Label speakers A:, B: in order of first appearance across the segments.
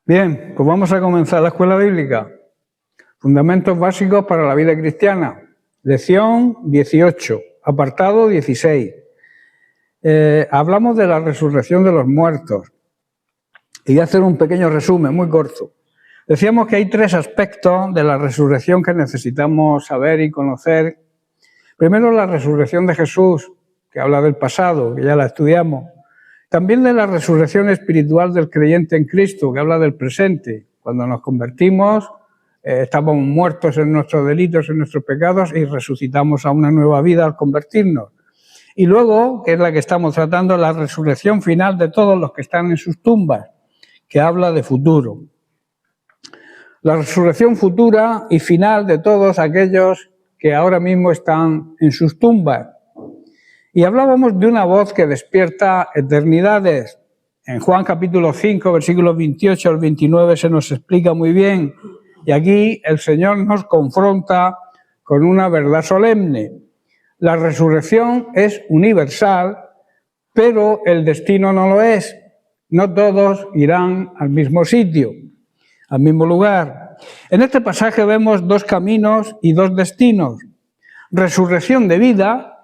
A: Bien, pues vamos a comenzar la escuela bíblica. Fundamentos básicos para la vida cristiana. Lección 18, apartado 16. Hablamos de la resurrección de los muertos. Y voy a hacer un pequeño resumen, muy corto. Decíamos que hay tres aspectos de la resurrección que necesitamos saber y conocer. Primero, la resurrección de Jesús, que habla del pasado, que ya la estudiamos. También de la resurrección espiritual del creyente en Cristo, que habla del presente. Cuando nos convertimos, estamos muertos en nuestros delitos, en nuestros pecados, y resucitamos a una nueva vida al convertirnos. Y luego, que es la que estamos tratando, la resurrección final de todos los que están en sus tumbas, que habla de futuro. La resurrección futura y final de todos aquellos que ahora mismo están en sus tumbas. Y hablábamos de una voz que despierta eternidades. En Juan capítulo 5, versículos 28 al 29 se nos explica muy bien. Y aquí el Señor nos confronta con una verdad solemne. La resurrección es universal, pero el destino no lo es. No todos irán al mismo sitio, al mismo lugar. En este pasaje vemos dos caminos y dos destinos. Resurrección de vida,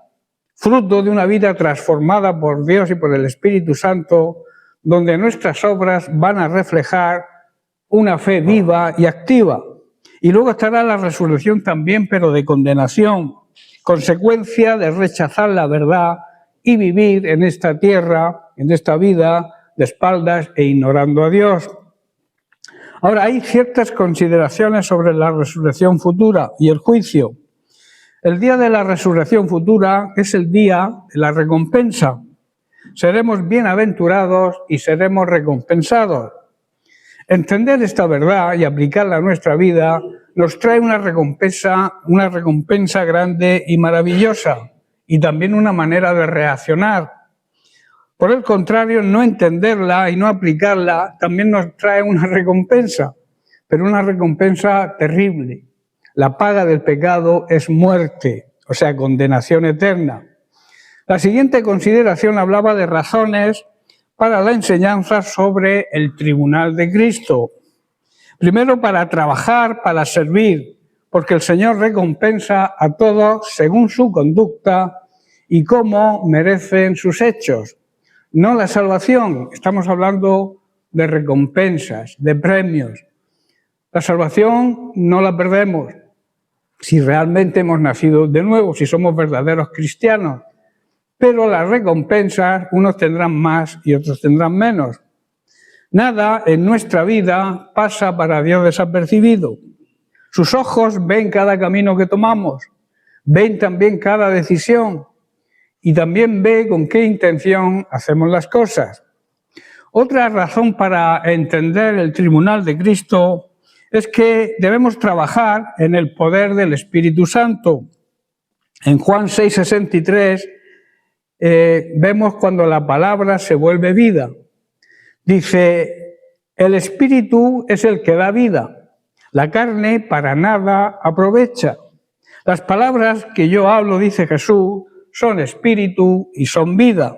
A: fruto de una vida transformada por Dios y por el Espíritu Santo, donde nuestras obras van a reflejar una fe viva y activa. Y luego estará la resurrección también, pero de condenación, consecuencia de rechazar la verdad y vivir en esta tierra, en esta vida, de espaldas e ignorando a Dios. Ahora, hay ciertas consideraciones sobre la resurrección futura y el juicio. El día de la resurrección futura es el día de la recompensa. Seremos bienaventurados y seremos recompensados. Entender esta verdad y aplicarla a nuestra vida nos trae una recompensa grande y maravillosa, y también una manera de reaccionar. Por el contrario, no entenderla y no aplicarla también nos trae una recompensa, pero una recompensa terrible. La paga del pecado es muerte, o sea, condenación eterna. La siguiente consideración hablaba de razones para la enseñanza sobre el tribunal de Cristo. Primero, para trabajar, para servir, porque el Señor recompensa a todos según su conducta y cómo merecen sus hechos. No la salvación, estamos hablando de recompensas, de premios. La salvación no la perdemos si realmente hemos nacido de nuevo, si somos verdaderos cristianos. Pero las recompensas, unos tendrán más y otros tendrán menos. Nada en nuestra vida pasa para Dios desapercibido. Sus ojos ven cada camino que tomamos, ven también cada decisión y también ve con qué intención hacemos las cosas. Otra razón para entender el tribunal de Cristo es que debemos trabajar en el poder del Espíritu Santo. En Juan 6:63 vemos cuando la palabra se vuelve vida. Dice, el Espíritu es el que da vida, la carne para nada aprovecha. Las palabras que yo hablo, dice Jesús, son espíritu y son vida.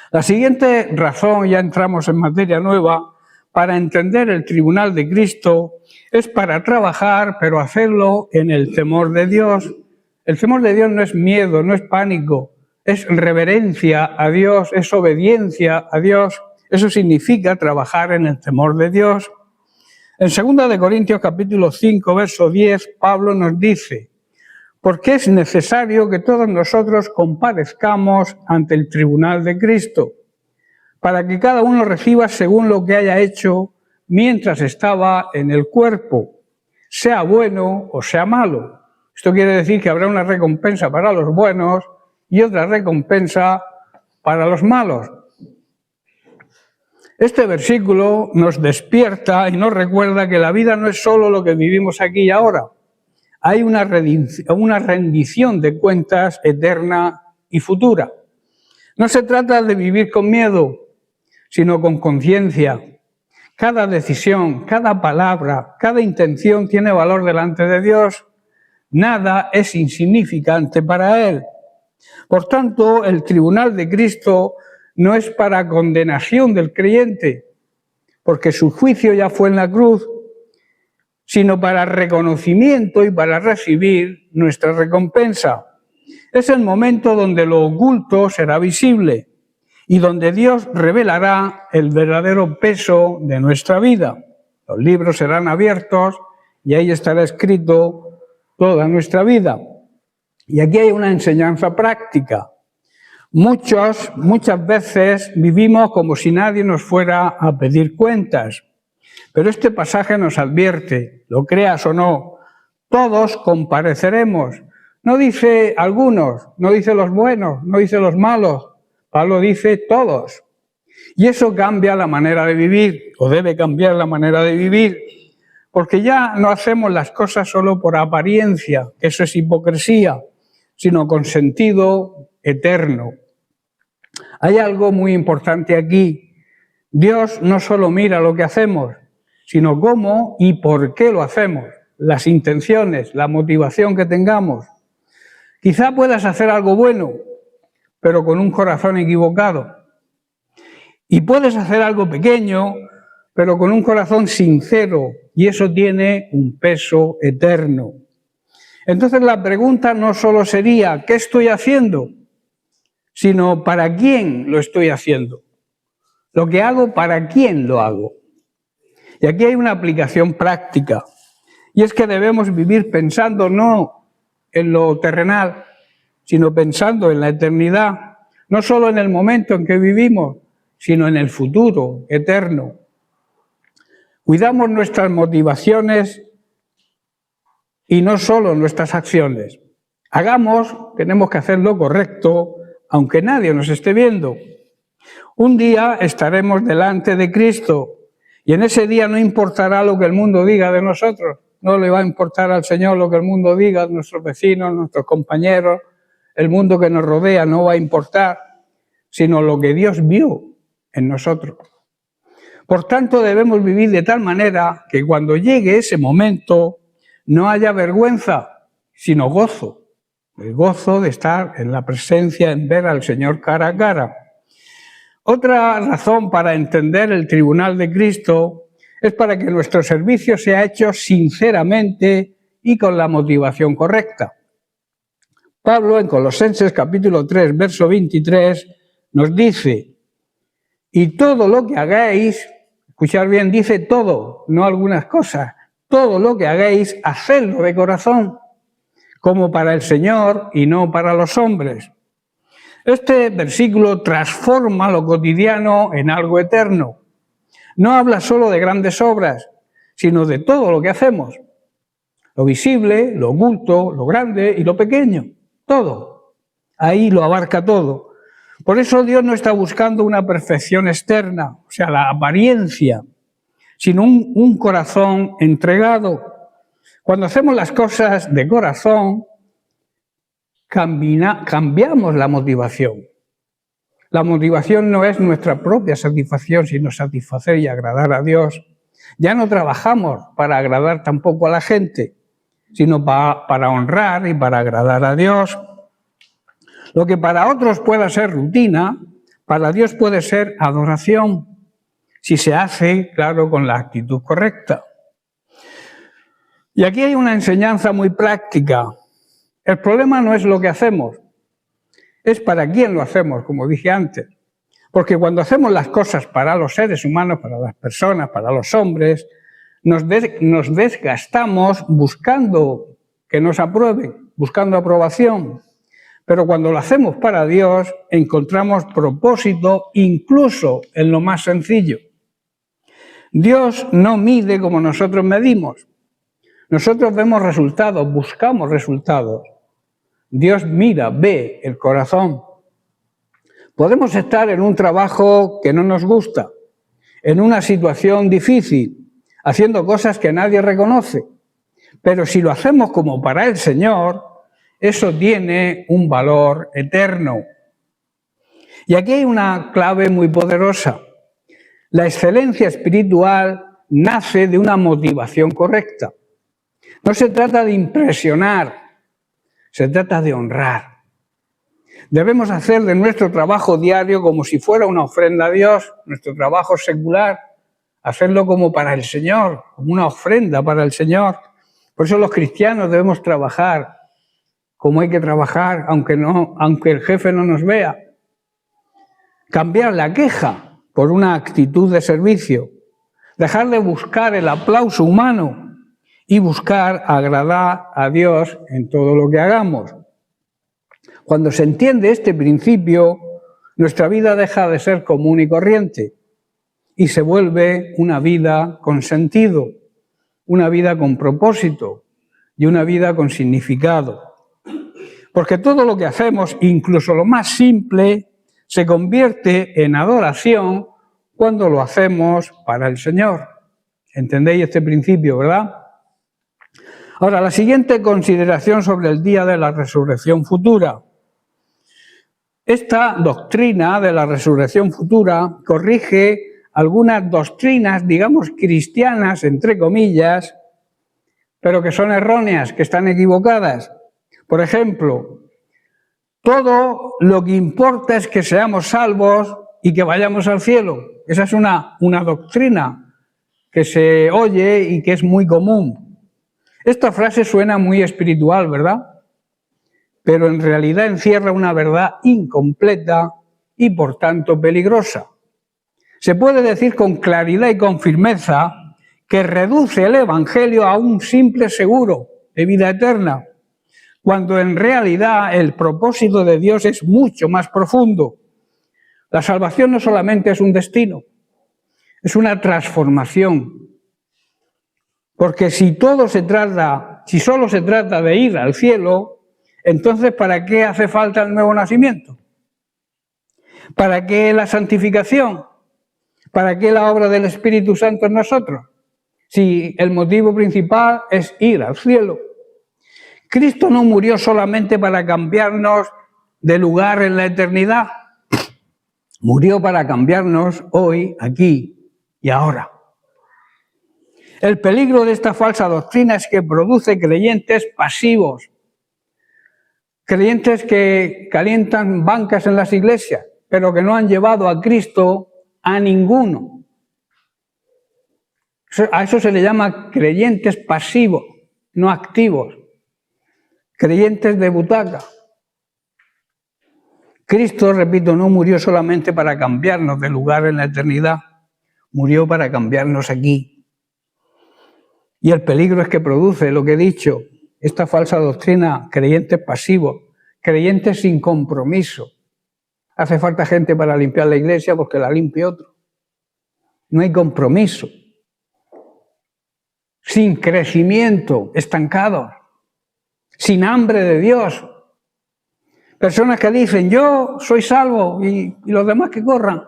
A: La siguiente razón, ya entramos en materia nueva, para entender el tribunal de Cristo es para trabajar, pero hacerlo en el temor de Dios. El temor de Dios no es miedo, no es pánico, es reverencia a Dios, es obediencia a Dios. Eso significa trabajar en el temor de Dios. En 2 de Corintios capítulo 5, verso 10, Pablo nos dice, porque es necesario que todos nosotros comparezcamos ante el tribunal de Cristo, para que cada uno reciba según lo que haya hecho mientras estaba en el cuerpo, sea bueno o sea malo. Esto quiere decir que habrá una recompensa para los buenos y otra recompensa para los malos. Este versículo nos despierta y nos recuerda que la vida no es solo lo que vivimos aquí y ahora. Hay una rendición de cuentas eterna y futura. No se trata de vivir con miedo, sino con conciencia. Cada decisión, cada palabra, cada intención tiene valor delante de Dios. Nada es insignificante para Él. Por tanto, el tribunal de Cristo no es para condenación del creyente, porque su juicio ya fue en la cruz, sino para reconocimiento y para recibir nuestra recompensa. Es el momento donde lo oculto será visible y donde Dios revelará el verdadero peso de nuestra vida. Los libros serán abiertos y ahí estará escrito toda nuestra vida. Y aquí hay una enseñanza práctica. Muchas veces vivimos como si nadie nos fuera a pedir cuentas, pero este pasaje nos advierte, lo creas o no, todos compareceremos. No dice algunos, no dice los buenos, no dice los malos, Pablo dice todos. Y eso cambia la manera de vivir, o debe cambiar la manera de vivir, porque ya no hacemos las cosas solo por apariencia, que eso es hipocresía, sino con sentido eterno. Hay algo muy importante aquí. Dios no solo mira lo que hacemos, sino cómo y por qué lo hacemos, las intenciones, la motivación que tengamos. Quizá puedas hacer algo bueno, pero con un corazón equivocado. Y puedes hacer algo pequeño, pero con un corazón sincero, y eso tiene un peso eterno. Entonces la pregunta no solo sería ¿qué estoy haciendo?, sino ¿para quién lo estoy haciendo? Lo que hago, ¿para quién lo hago? Y aquí hay una aplicación práctica, y es que debemos vivir pensando no en lo terrenal, sino pensando en la eternidad, no solo en el momento en que vivimos, sino en el futuro eterno. Cuidamos nuestras motivaciones y no solo nuestras acciones. Tenemos que hacer lo correcto, aunque nadie nos esté viendo. Un día estaremos delante de Cristo y en ese día no importará lo que el mundo diga de nosotros. No le va a importar al Señor lo que el mundo diga, nuestros vecinos, nuestros compañeros, el mundo que nos rodea no va a importar, sino lo que Dios vio en nosotros. Por tanto, debemos vivir de tal manera que cuando llegue ese momento no haya vergüenza, sino gozo. El gozo de estar en la presencia, en ver al Señor cara a cara. Otra razón para entender el tribunal de Cristo es para que nuestro servicio sea hecho sinceramente y con la motivación correcta. Pablo en Colosenses capítulo 3, verso 23 nos dice: y todo lo que hagáis, escuchar bien, dice todo, no algunas cosas, todo lo que hagáis, hacedlo de corazón, como para el Señor y no para los hombres. Este versículo transforma lo cotidiano en algo eterno. No habla solo de grandes obras, sino de todo lo que hacemos. Lo visible, lo oculto, lo grande y lo pequeño. Todo. Ahí lo abarca todo. Por eso Dios no está buscando una perfección externa, o sea, la apariencia, sino un corazón entregado. Cuando hacemos las cosas de corazón, cambiamos la motivación. La motivación no es nuestra propia satisfacción, sino satisfacer y agradar a Dios. Ya no trabajamos para agradar tampoco a la gente, sino para honrar y para agradar a Dios. Lo que para otros pueda ser rutina, para Dios puede ser adoración, si se hace, claro, con la actitud correcta. Y aquí hay una enseñanza muy práctica. El problema no es lo que hacemos, es para quién lo hacemos, como dije antes. Porque cuando hacemos las cosas para los seres humanos, para las personas, para los hombres, nos desgastamos buscando que nos aprueben, buscando aprobación. Pero cuando lo hacemos para Dios, encontramos propósito incluso en lo más sencillo. Dios no mide como nosotros medimos. Nosotros vemos resultados, buscamos resultados. Dios mira, ve el corazón. Podemos estar en un trabajo que no nos gusta, en una situación difícil, haciendo cosas que nadie reconoce. Pero si lo hacemos como para el Señor, eso tiene un valor eterno. Y aquí hay una clave muy poderosa. La excelencia espiritual nace de una motivación correcta. No se trata de impresionar, se trata de honrar. Debemos hacer de nuestro trabajo diario como si fuera una ofrenda a Dios, nuestro trabajo secular, hacerlo como para el Señor, como una ofrenda para el Señor. Por eso los cristianos debemos trabajar como hay que trabajar, aunque el jefe no nos vea. Cambiar la queja por una actitud de servicio. Dejar de buscar el aplauso humano y buscar agradar a Dios en todo lo que hagamos. Cuando se entiende este principio, nuestra vida deja de ser común y corriente y se vuelve una vida con sentido, una vida con propósito y una vida con significado. Porque todo lo que hacemos, incluso lo más simple, se convierte en adoración cuando lo hacemos para el Señor. ¿Entendéis este principio, verdad? Ahora, la siguiente consideración sobre el día de la resurrección futura. Esta doctrina de la resurrección futura corrige algunas doctrinas, digamos, cristianas, entre comillas, pero que son erróneas, que están equivocadas. Por ejemplo, todo lo que importa es que seamos salvos y que vayamos al cielo. Esa es una doctrina que se oye y que es muy común. Esta frase suena muy espiritual, ¿verdad? Pero en realidad encierra una verdad incompleta y por tanto peligrosa. Se puede decir con claridad y con firmeza que reduce el Evangelio a un simple seguro de vida eterna, cuando en realidad el propósito de Dios es mucho más profundo. La salvación no solamente es un destino, es una transformación. Porque si solo se trata de ir al cielo, entonces ¿para qué hace falta el nuevo nacimiento? ¿Para qué la santificación? ¿Para qué la obra del Espíritu Santo en nosotros? Si el motivo principal es ir al cielo. Cristo no murió solamente para cambiarnos de lugar en la eternidad. Murió para cambiarnos hoy, aquí y ahora. El peligro de esta falsa doctrina es que produce creyentes pasivos, creyentes que calientan bancas en las iglesias, pero que no han llevado a Cristo a ninguno. A eso se le llama creyentes pasivos, no activos. Creyentes de butaca. Cristo, repito, no murió solamente para cambiarnos de lugar en la eternidad, murió para cambiarnos aquí. Y el peligro es que produce, lo que he dicho, esta falsa doctrina, creyentes pasivos, creyentes sin compromiso. Hace falta gente para limpiar la iglesia porque la limpie otro. No hay compromiso. Sin crecimiento, estancados. Sin hambre de Dios. Personas que dicen, yo soy salvo y los demás que corran.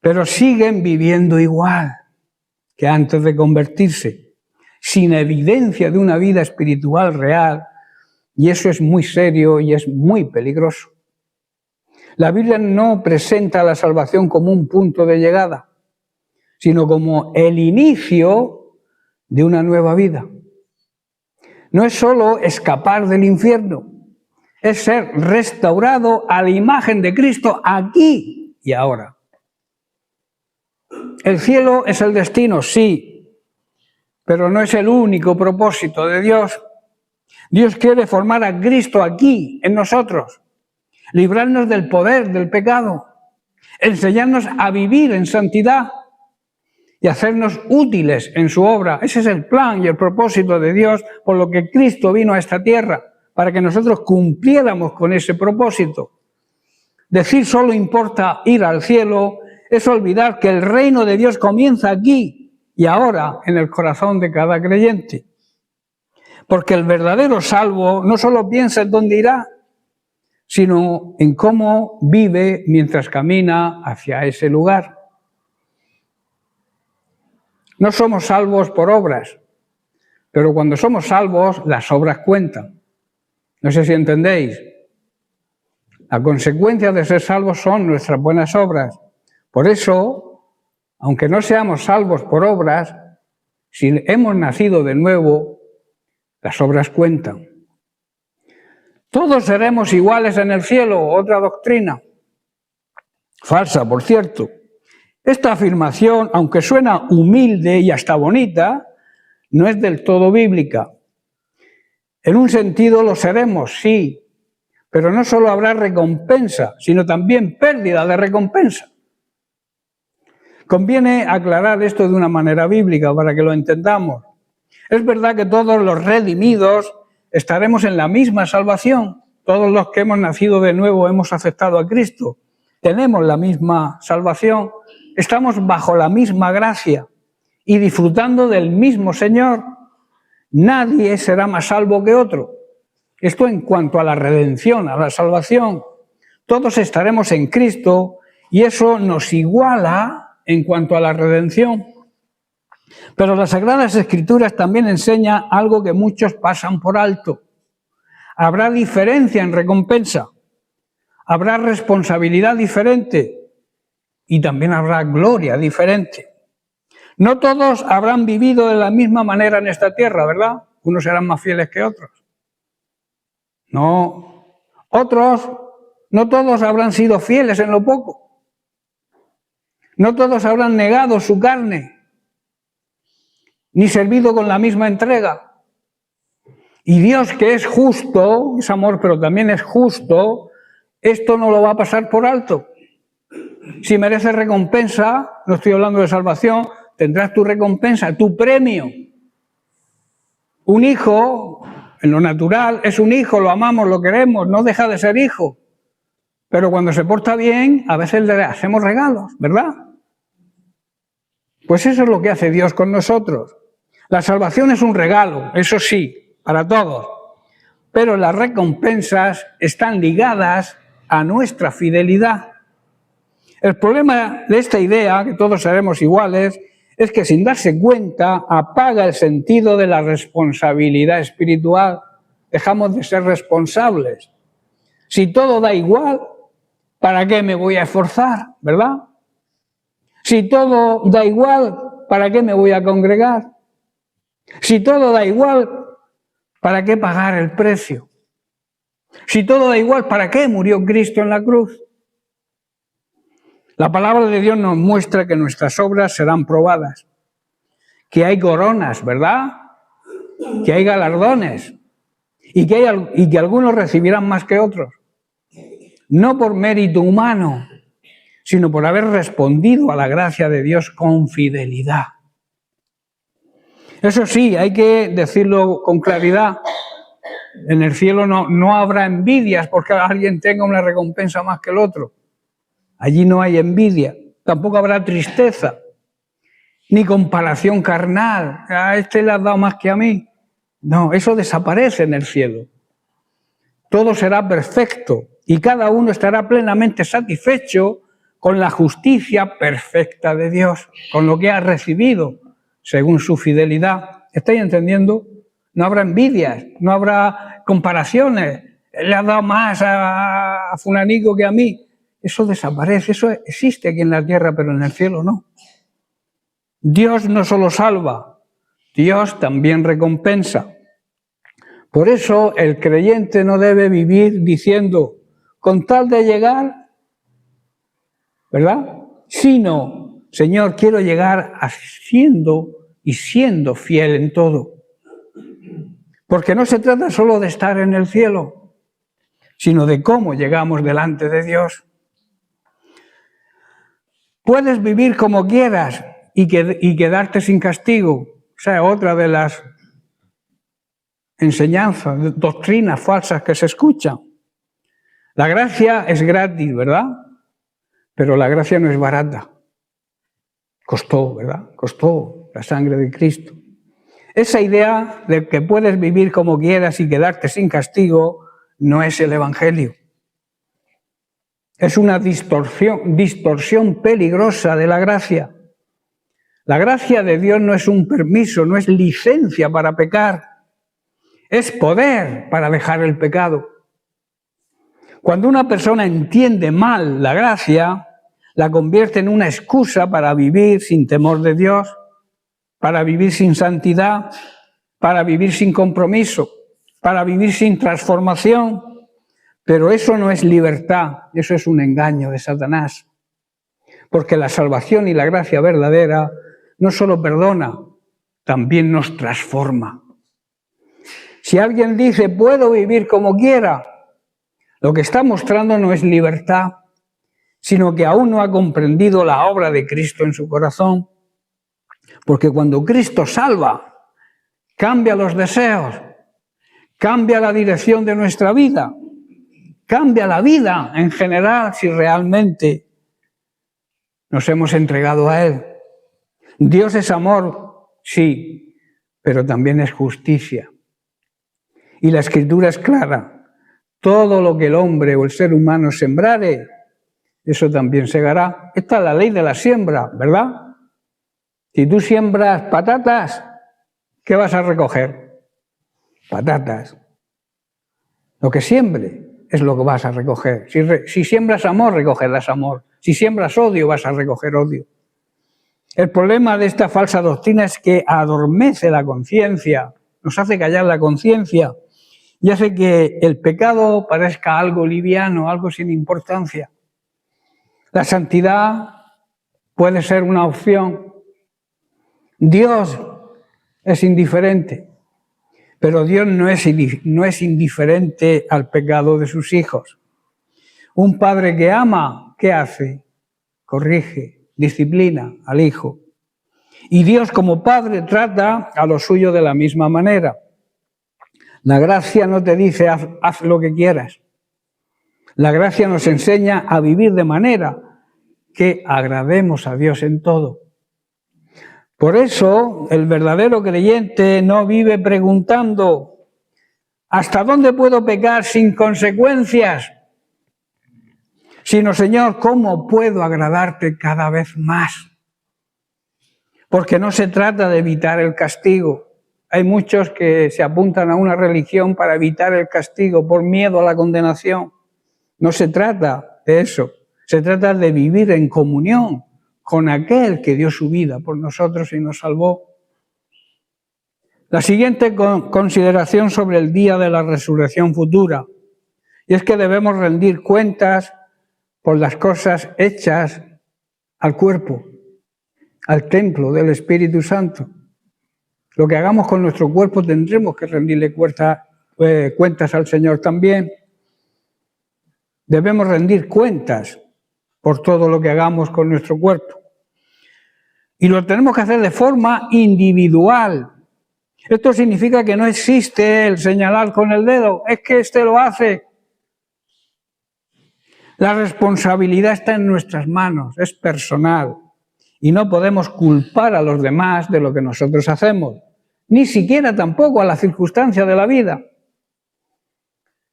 A: Pero siguen viviendo igual que antes de convertirse, sin evidencia de una vida espiritual real, y eso es muy serio y es muy peligroso. La Biblia no presenta la salvación como un punto de llegada, sino como el inicio de una nueva vida. No es solo escapar del infierno, es ser restaurado a la imagen de Cristo aquí y ahora. El cielo es el destino, sí, pero no es el único propósito de Dios. Dios quiere formar a Cristo aquí, en nosotros, librarnos del poder del pecado, enseñarnos a vivir en santidad y hacernos útiles en su obra. Ese es el plan y el propósito de Dios, por lo que Cristo vino a esta tierra, para que nosotros cumpliéramos con ese propósito. Decir solo importa ir al cielo es olvidar que el reino de Dios comienza aquí y ahora en el corazón de cada creyente. Porque el verdadero salvo no solo piensa en dónde irá, sino en cómo vive mientras camina hacia ese lugar. No somos salvos por obras, pero cuando somos salvos, las obras cuentan. No sé si entendéis. La consecuencia de ser salvos son nuestras buenas obras. Por eso, aunque no seamos salvos por obras, si hemos nacido de nuevo, las obras cuentan. Todos seremos iguales en el cielo, otra doctrina. Falsa, por cierto. Esta afirmación, aunque suena humilde y hasta bonita, no es del todo bíblica. En un sentido lo seremos, sí, pero no solo habrá recompensa, sino también pérdida de recompensa. Conviene aclarar esto de una manera bíblica para que lo entendamos. Es verdad que todos los redimidos estaremos en la misma salvación. Todos los que hemos nacido de nuevo hemos aceptado a Cristo. Tenemos la misma salvación. Estamos bajo la misma gracia y disfrutando del mismo Señor. Nadie será más salvo que otro. Esto en cuanto a la redención, a la salvación. Todos estaremos en Cristo y eso nos iguala en cuanto a la redención. Pero las Sagradas Escrituras también enseñan algo que muchos pasan por alto. Habrá diferencia en recompensa, habrá responsabilidad diferente y también habrá gloria diferente. No todos habrán vivido de la misma manera en esta tierra, ¿verdad? Unos serán más fieles que otros. No todos habrán sido fieles en lo poco. No todos habrán negado su carne, ni servido con la misma entrega. Y Dios, que es justo, es amor, pero también es justo, esto no lo va a pasar por alto. Si mereces recompensa, no estoy hablando de salvación, tendrás tu recompensa, tu premio. Un hijo, en lo natural, es un hijo, lo amamos, lo queremos, no deja de ser hijo. Pero cuando se porta bien, a veces le hacemos regalos, ¿verdad? Pues eso es lo que hace Dios con nosotros. La salvación es un regalo, eso sí, para todos. Pero las recompensas están ligadas a nuestra fidelidad. El problema de esta idea, que todos seremos iguales, es que sin darse cuenta apaga el sentido de la responsabilidad espiritual. Dejamos de ser responsables. Si todo da igual, ¿para qué me voy a esforzar? ¿Verdad? Si todo da igual, ¿para qué me voy a congregar? Si todo da igual, ¿para qué pagar el precio? Si todo da igual, ¿para qué murió Cristo en la cruz? La palabra de Dios nos muestra que nuestras obras serán probadas, que hay coronas, ¿verdad? Que hay galardones y que algunos recibirán más que otros. No por mérito humano, sino por haber respondido a la gracia de Dios con fidelidad. Eso sí, hay que decirlo con claridad. En el cielo no habrá envidias porque alguien tenga una recompensa más que el otro. Allí no hay envidia. Tampoco habrá tristeza, ni comparación carnal. A este le has dado más que a mí. No, eso desaparece en el cielo. Todo será perfecto y cada uno estará plenamente satisfecho con la justicia perfecta de Dios, con lo que ha recibido según su fidelidad. ¿Estáis entendiendo? No habrá envidias, no habrá comparaciones. Le has dado más a fulanico que a mí. Eso desaparece, eso existe aquí en la tierra, pero en el cielo no. Dios no solo salva, Dios también recompensa. Por eso el creyente no debe vivir diciendo, con tal de llegar, ¿verdad? Sino, Señor, quiero llegar haciendo y siendo fiel en todo. Porque no se trata solo de estar en el cielo, sino de cómo llegamos delante de Dios. Puedes vivir como quieras y quedarte sin castigo. O sea, otra de las enseñanzas, doctrinas falsas que se escuchan. La gracia es gratis, ¿verdad? Pero la gracia no es barata. Costó, ¿verdad? Costó la sangre de Cristo. Esa idea de que puedes vivir como quieras y quedarte sin castigo no es el Evangelio. Es una distorsión peligrosa de la gracia. La gracia de Dios no es un permiso, no es licencia para pecar. Es poder para dejar el pecado. Cuando una persona entiende mal la gracia, la convierte en una excusa para vivir sin temor de Dios, para vivir sin santidad, para vivir sin compromiso, para vivir sin transformación. Pero eso no es libertad, eso es un engaño de Satanás. Porque la salvación y la gracia verdadera no solo perdona, también nos transforma. Si alguien dice, puedo vivir como quiera, lo que está mostrando no es libertad, sino que aún no ha comprendido la obra de Cristo en su corazón. Porque cuando Cristo salva, cambia los deseos, cambia la dirección de nuestra vida, cambia la vida en general si realmente nos hemos entregado a Él. Dios es amor, sí, pero también es justicia. Y la Escritura es clara. Todo lo que el hombre o el ser humano sembrare, eso también segará. Esta es la ley de la siembra, ¿verdad? Si tú siembras patatas, ¿qué vas a recoger? Patatas. Lo que siembre es lo que vas a recoger. Si siembras amor, recogerás amor. Si siembras odio, vas a recoger odio. El problema de esta falsa doctrina es que adormece la conciencia, nos hace callar la conciencia y hace que el pecado parezca algo liviano, algo sin importancia. La santidad puede ser una opción. Dios es indiferente, pero Dios no es indiferente al pecado de sus hijos. Un padre que ama, ¿qué hace? Corrige, disciplina al hijo. Y Dios como padre trata a lo suyo de la misma manera. La gracia no te dice haz lo que quieras. La gracia nos enseña a vivir de manera que agrademos a Dios en todo. Por eso el verdadero creyente no vive preguntando ¿hasta dónde puedo pecar sin consecuencias? Sino, Señor, ¿cómo puedo agradarte cada vez más? Porque no se trata de evitar el castigo. Hay muchos que se apuntan a una religión para evitar el castigo por miedo a la condenación. No se trata de eso. Se trata de vivir en comunión con aquel que dio su vida por nosotros y nos salvó. La siguiente consideración sobre el día de la resurrección futura, y es que debemos rendir cuentas por las cosas hechas al cuerpo, al templo del Espíritu Santo. Lo que hagamos con nuestro cuerpo tendremos que rendirle cuentas al Señor también. Debemos rendir cuentas por todo lo que hagamos con nuestro cuerpo. Y lo tenemos que hacer de forma individual. Esto significa que no existe el señalar con el dedo, es que este lo hace. La responsabilidad está en nuestras manos, es personal. Y no podemos culpar a los demás de lo que nosotros hacemos, ni siquiera tampoco a la circunstancia de la vida.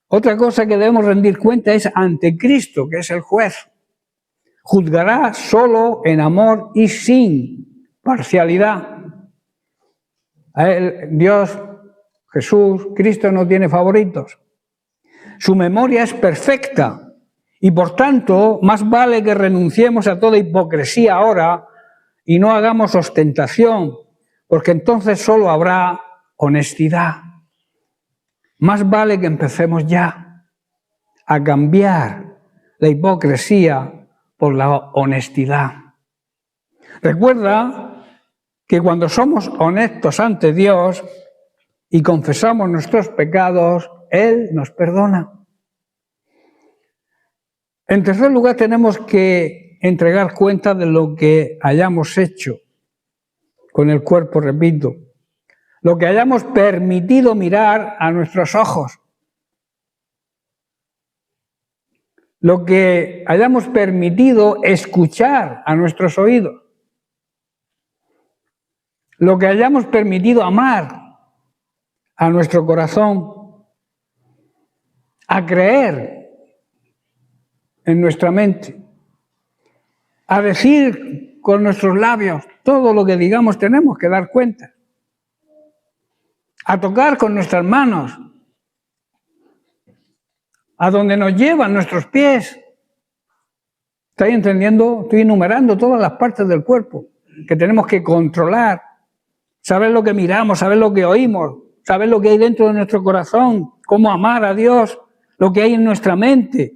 A: Otra cosa que debemos rendir cuenta es ante Cristo, que es el juez. Juzgará solo en amor y sin parcialidad. A él, Dios, Jesús, Cristo no tiene favoritos. Su memoria es perfecta y por tanto más vale que renunciemos a toda hipocresía ahora y no hagamos ostentación, porque entonces solo habrá honestidad. Más vale que empecemos ya a cambiar la hipocresía por la honestidad. Recuerda que cuando somos honestos ante Dios y confesamos nuestros pecados, Él nos perdona. En tercer lugar, tenemos que entregar cuenta de lo que hayamos hecho con el cuerpo, repito. Lo que hayamos permitido mirar a nuestros ojos. Lo que hayamos permitido escuchar a nuestros oídos. Lo que hayamos permitido amar a nuestro corazón. A creer en nuestra mente. A decir con nuestros labios todo lo que digamos tenemos que dar cuenta. A tocar con nuestras manos, a donde nos llevan nuestros pies. ¿Estáis entendiendo? Estoy enumerando todas las partes del cuerpo que tenemos que controlar, saber lo que miramos, saber lo que oímos, saber lo que hay dentro de nuestro corazón, cómo amar a Dios, lo que hay en nuestra mente,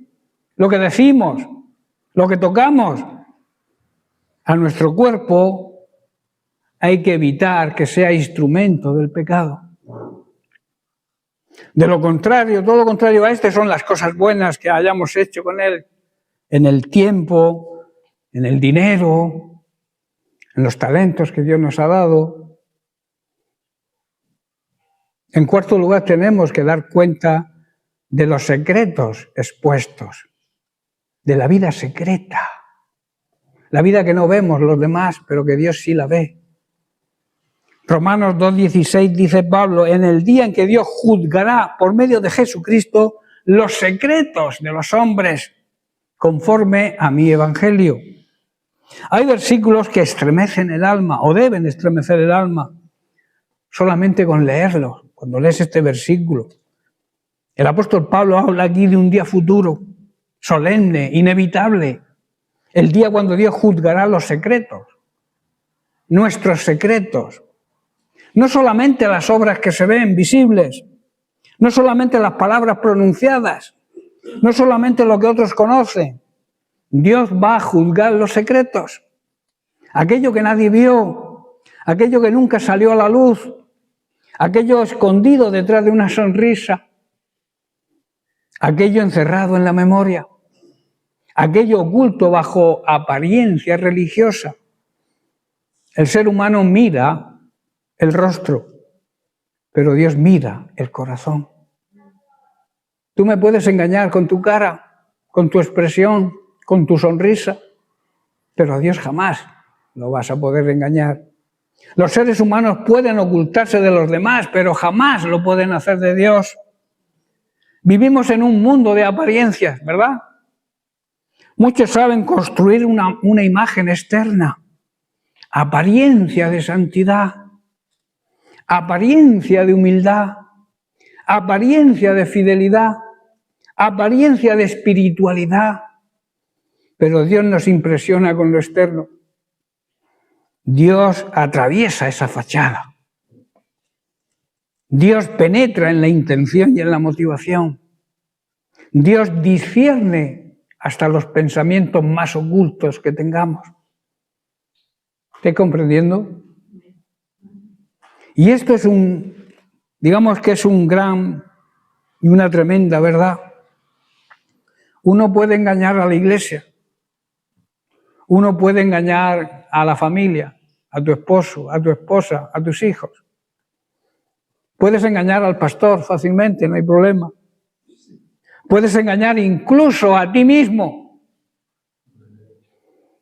A: lo que decimos, lo que tocamos. A nuestro cuerpo hay que evitar que sea instrumento del pecado. De lo contrario, todo lo contrario a este son las cosas buenas que hayamos hecho con él, en el tiempo, en el dinero, en los talentos que Dios nos ha dado. En cuarto lugar, tenemos que dar cuenta de los secretos expuestos, de la vida secreta, la vida que no vemos los demás, pero que Dios sí la ve. Romanos 2:16 dice Pablo, en el día en que Dios juzgará por medio de Jesucristo los secretos de los hombres conforme a mi evangelio. Hay versículos que estremecen el alma o deben estremecer el alma solamente con leerlos. Cuando lees este versículo, el apóstol Pablo habla aquí de un día futuro, solemne, inevitable, el día cuando Dios juzgará los secretos, nuestros secretos. No solamente las obras que se ven visibles, no solamente las palabras pronunciadas, no solamente lo que otros conocen. Dios va a juzgar los secretos. Aquello que nadie vio, aquello que nunca salió a la luz, aquello escondido detrás de una sonrisa, aquello encerrado en la memoria, aquello oculto bajo apariencia religiosa. El ser humano mira el rostro, pero Dios mira el corazón. Tú me puedes engañar con tu cara, con tu expresión, con tu sonrisa, pero a Dios jamás lo vas a poder engañar. Los seres humanos pueden ocultarse de los demás, pero jamás lo pueden hacer de Dios. Vivimos en un mundo de apariencias, ¿verdad? Muchos saben construir una imagen externa, apariencia de santidad, apariencia de humildad, apariencia de fidelidad, apariencia de espiritualidad, pero Dios nos impresiona con lo externo. Dios atraviesa esa fachada. Dios penetra en la intención y en la motivación. Dios discierne hasta los pensamientos más ocultos que tengamos. ¿Estás comprendiendo? Y esto es digamos que es un gran y una tremenda verdad. Uno puede engañar a la iglesia, uno puede engañar a la familia, a tu esposo, a tu esposa, a tus hijos. Puedes engañar al pastor fácilmente, no hay problema. Puedes engañar incluso a ti mismo,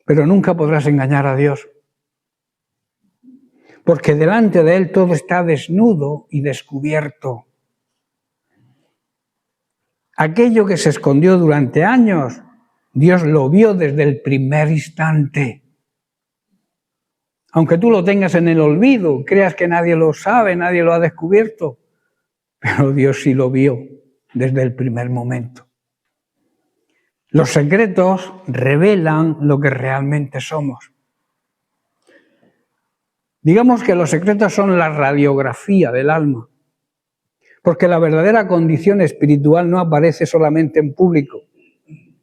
A: pero nunca podrás engañar a Dios. Porque delante de Él todo está desnudo y descubierto. Aquello que se escondió durante años, Dios lo vio desde el primer instante. Aunque tú lo tengas en el olvido, creas que nadie lo sabe, nadie lo ha descubierto, pero Dios sí lo vio desde el primer momento. Los secretos revelan lo que realmente somos. Digamos que los secretos son la radiografía del alma, porque la verdadera condición espiritual no aparece solamente en público,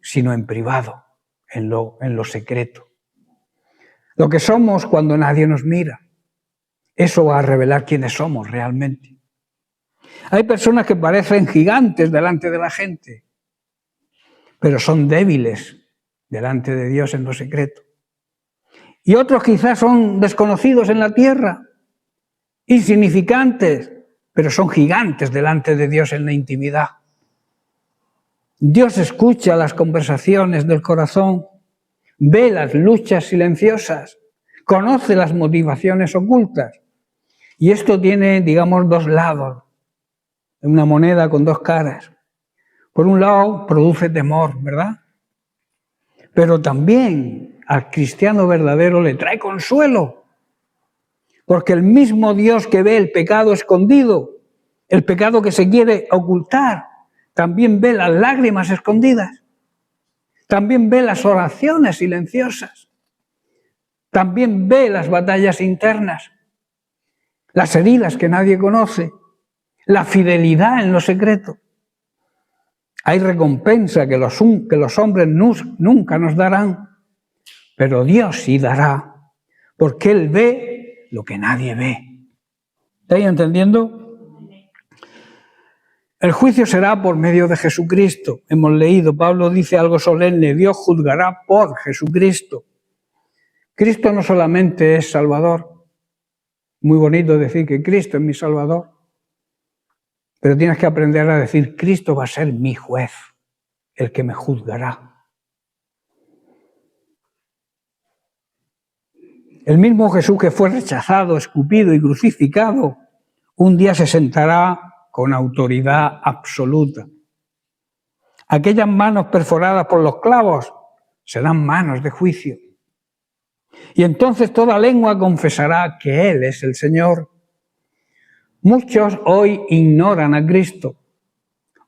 A: sino en privado, en lo secreto. Lo que somos cuando nadie nos mira, eso va a revelar quiénes somos realmente. Hay personas que parecen gigantes delante de la gente, pero son débiles delante de Dios en lo secreto. Y otros quizás son desconocidos en la tierra, insignificantes, pero son gigantes delante de Dios en la intimidad. Dios escucha las conversaciones del corazón, ve las luchas silenciosas, conoce las motivaciones ocultas. Y esto tiene, digamos, dos lados, una moneda con dos caras. Por un lado, produce temor, ¿verdad? Pero también al cristiano verdadero le trae consuelo, porque el mismo Dios que ve el pecado escondido, el pecado que se quiere ocultar, también ve las lágrimas escondidas, también ve las oraciones silenciosas, también ve las batallas internas, las heridas que nadie conoce, la fidelidad en lo secreto. Hay recompensa que los hombres nunca nos darán, pero Dios sí dará, porque Él ve lo que nadie ve. ¿Estáis entendiendo? El juicio será por medio de Jesucristo. Hemos leído, Pablo dice algo solemne, Dios juzgará por Jesucristo. Cristo no solamente es Salvador, muy bonito decir que Cristo es mi Salvador, pero tienes que aprender a decir, Cristo va a ser mi juez, el que me juzgará. El mismo Jesús que fue rechazado, escupido y crucificado, un día se sentará con autoridad absoluta. Aquellas manos perforadas por los clavos serán manos de juicio. Y entonces toda lengua confesará que Él es el Señor. Muchos hoy ignoran a Cristo.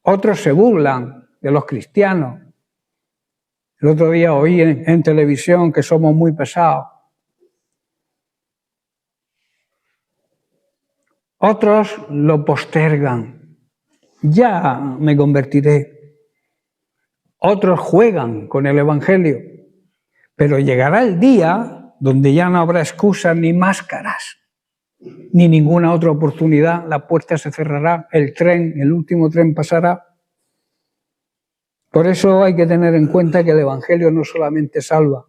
A: Otros se burlan de los cristianos. El otro día oí en televisión que somos muy pesados. Otros lo postergan. Ya me convertiré. Otros juegan con el Evangelio. Pero llegará el día donde ya no habrá excusas ni máscaras, ni ninguna otra oportunidad. La puerta se cerrará, el último tren pasará. Por eso hay que tener en cuenta que el Evangelio no solamente salva,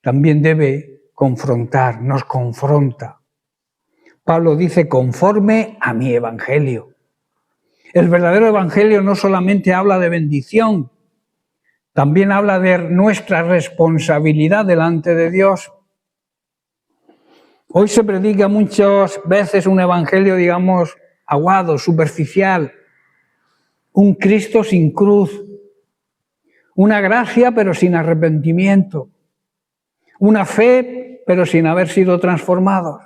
A: también debe confrontar, nos confronta. Pablo dice, conforme a mi Evangelio. El verdadero Evangelio no solamente habla de bendición, también habla de nuestra responsabilidad delante de Dios. Hoy se predica muchas veces un Evangelio, digamos, aguado, superficial, un Cristo sin cruz, una gracia pero sin arrepentimiento, una fe pero sin haber sido transformados.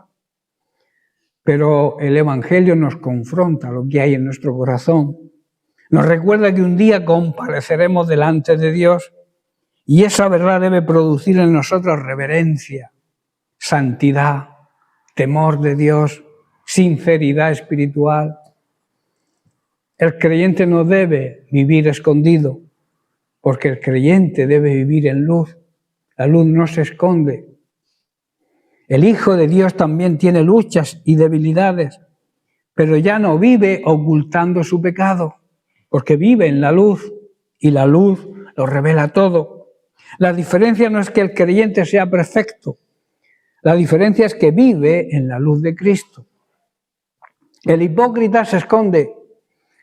A: Pero el Evangelio nos confronta lo que hay en nuestro corazón. Nos recuerda que un día compareceremos delante de Dios y esa verdad debe producir en nosotros reverencia, santidad, temor de Dios, sinceridad espiritual. El creyente no debe vivir escondido, porque el creyente debe vivir en luz. La luz no se esconde. El Hijo de Dios también tiene luchas y debilidades, pero ya no vive ocultando su pecado, porque vive en la luz y la luz lo revela todo. La diferencia no es que el creyente sea perfecto, la diferencia es que vive en la luz de Cristo. El hipócrita se esconde,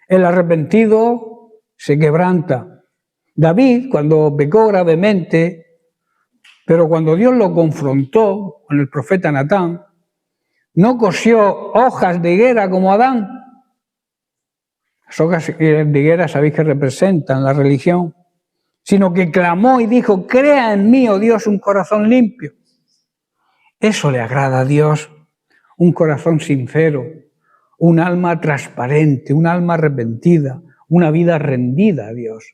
A: el arrepentido se quebranta. David, cuando pecó gravemente, pero cuando Dios lo confrontó con el profeta Natán, no cosió hojas de higuera como Adán. Las hojas de higuera sabéis que representan la religión, sino que clamó y dijo, crea en mí, oh Dios, un corazón limpio. Eso le agrada a Dios, un corazón sincero, un alma transparente, un alma arrepentida, una vida rendida a Dios.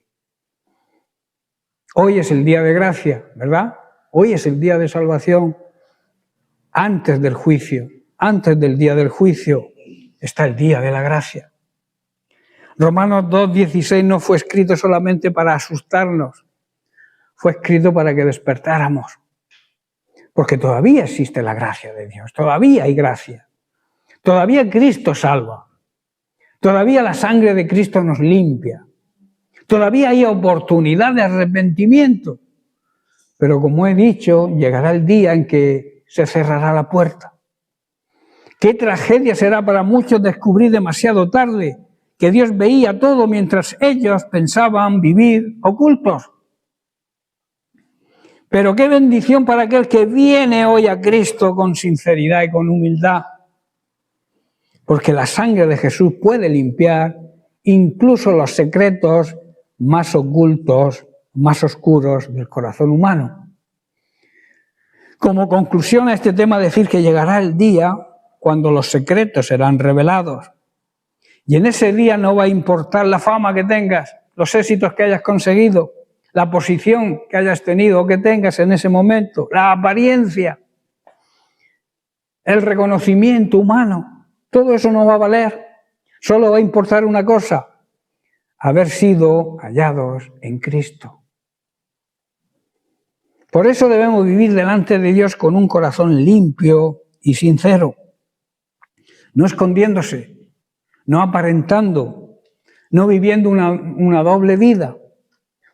A: Hoy es el día de gracia, ¿verdad? Hoy es el día de salvación. Antes del juicio, antes del día del juicio, está el día de la gracia. Romanos 2:16 no fue escrito solamente para asustarnos, fue escrito para que despertáramos. Porque todavía existe la gracia de Dios, todavía hay gracia. Todavía Cristo salva. Todavía la sangre de Cristo nos limpia. Todavía hay oportunidad de arrepentimiento. Pero como he dicho, llegará el día en que se cerrará la puerta. Qué tragedia será para muchos descubrir demasiado tarde que Dios veía todo mientras ellos pensaban vivir ocultos. Pero qué bendición para aquel que viene hoy a Cristo con sinceridad y con humildad. Porque la sangre de Jesús puede limpiar incluso los secretos más ocultos, más oscuros del corazón humano. Como conclusión a este tema, decir que llegará el día cuando los secretos serán revelados. Y en ese día no va a importar la fama que tengas, los éxitos que hayas conseguido, la posición que hayas tenido o que tengas en ese momento, la apariencia, el reconocimiento humano. Todo eso no va a valer. Solo va a importar una cosa: haber sido hallados en Cristo. Por eso debemos vivir delante de Dios con un corazón limpio y sincero, no escondiéndose, no aparentando, no viviendo una doble vida,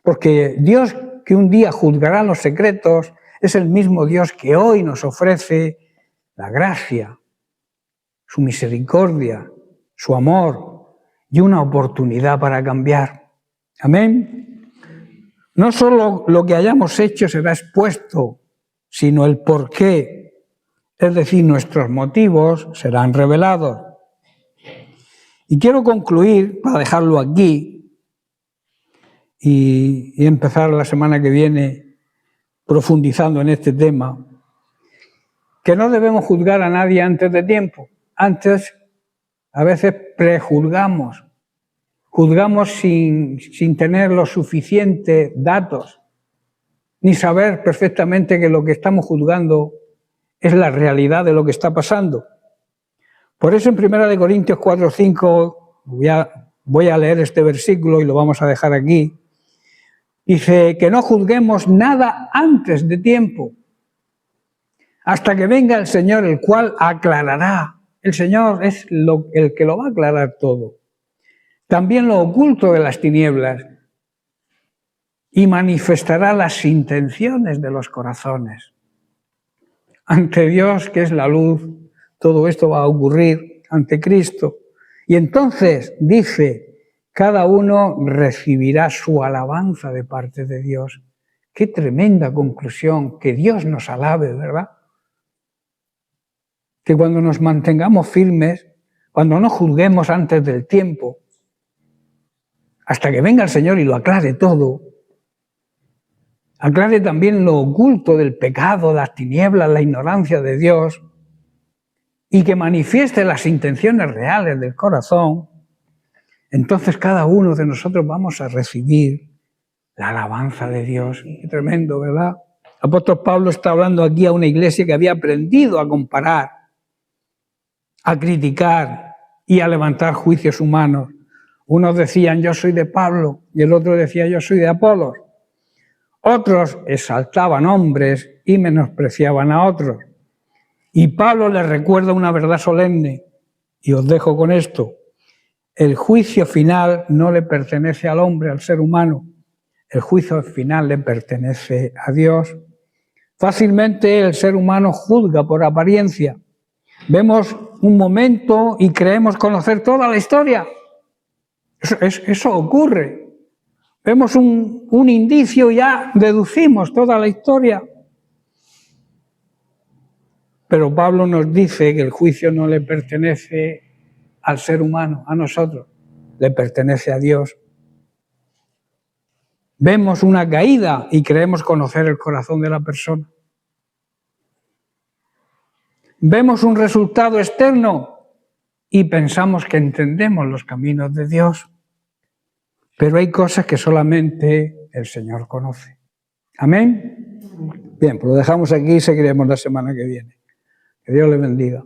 A: porque Dios que un día juzgará los secretos es el mismo Dios que hoy nos ofrece la gracia, su misericordia, su amor y una oportunidad para cambiar. Amén. No solo lo que hayamos hecho será expuesto, sino el porqué, es decir, nuestros motivos serán revelados. Y quiero concluir, para dejarlo aquí, y empezar la semana que viene profundizando en este tema, que no debemos juzgar a nadie antes de tiempo. Antes, a veces prejuzgamos, juzgamos sin tener los suficientes datos, ni saber perfectamente que lo que estamos juzgando es la realidad de lo que está pasando. Por eso en 1 Corintios 4:5, voy a leer este versículo y lo vamos a dejar aquí, dice que no juzguemos nada antes de tiempo, hasta que venga el Señor, el cual aclarará. El Señor es el que lo va a aclarar todo. También lo oculto de las tinieblas, y manifestará las intenciones de los corazones. Ante Dios, que es la luz, todo esto va a ocurrir ante Cristo. Y entonces, dice, cada uno recibirá su alabanza de parte de Dios. Qué tremenda conclusión, que Dios nos alabe, ¿verdad? Que cuando nos mantengamos firmes, cuando no juzguemos antes del tiempo, hasta que venga el Señor y lo aclare todo, aclare también lo oculto del pecado, las tinieblas, la ignorancia de Dios, y que manifieste las intenciones reales del corazón, entonces cada uno de nosotros vamos a recibir la alabanza de Dios. Qué tremendo, ¿verdad? El apóstol Pablo está hablando aquí a una iglesia que había aprendido a comparar, a criticar y a levantar juicios humanos. Unos decían, yo soy de Pablo, y el otro decía, yo soy de Apolos. Otros exaltaban hombres y menospreciaban a otros. Y Pablo les recuerda una verdad solemne, y os dejo con esto. El juicio final no le pertenece al hombre, al ser humano. El juicio final le pertenece a Dios. Fácilmente el ser humano juzga por apariencia. Vemos un momento y creemos conocer toda la historia. Eso ocurre. Vemos un indicio y ya deducimos toda la historia. Pero Pablo nos dice que el juicio no le pertenece al ser humano, a nosotros, le pertenece a Dios. Vemos una caída y creemos conocer el corazón de la persona. Vemos un resultado externo y pensamos que entendemos los caminos de Dios. Pero hay cosas que solamente el Señor conoce. ¿Amén? Bien, pues lo dejamos aquí y seguiremos la semana que viene. Que Dios le bendiga.